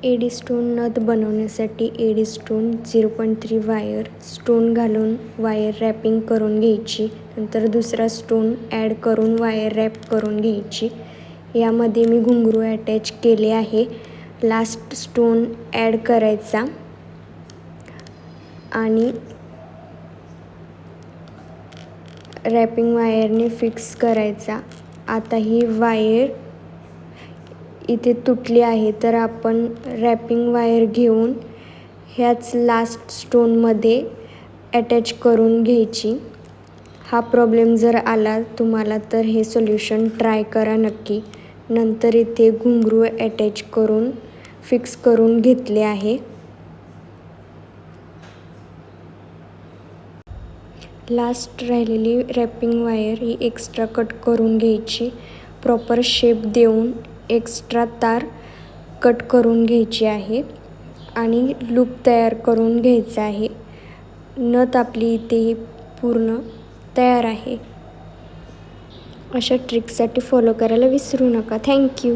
Eddy stone नथ बनवण्यासाठी eddy stone 0.3 wire stone घालून वायर रॅपिंग करून घ्यायची. नंतर दुसरा स्टोन ॲड करून वायर रॅप करून घ्यायची. यामध्ये मी घुंगरू अटॅच केले आहे. लास्ट स्टोन ॲड करायचा आणि रॅपिंग वायरने फिक्स करायचा. आता ही वायर इथे तुटली आहे, तर आपण रॅपिंग वायर घेऊन ह्याच लास्ट स्टोनमध्ये अटॅच करून घ्यायची. हा प्रॉब्लेम जर आला तुम्हाला तर हे सोल्युशन ट्राय करा नक्की. नंतर इथे घुंगरू अटॅच करून फिक्स करून घेतले आहे. लास्ट राहिलेली रॅपिंग वायर ही एक्स्ट्रा कट करून घ्यायची. प्रॉपर शेप देऊन एक्स्ट्रा तार कट करून घ्यायची आहे आणि लूप तयार करून घ्यायचा आहे. नथ आपली इथे पूर्ण तयार आहे. अशा ट्रिक्ससाठी फॉलो करायला विसरू नका. थँक्यू.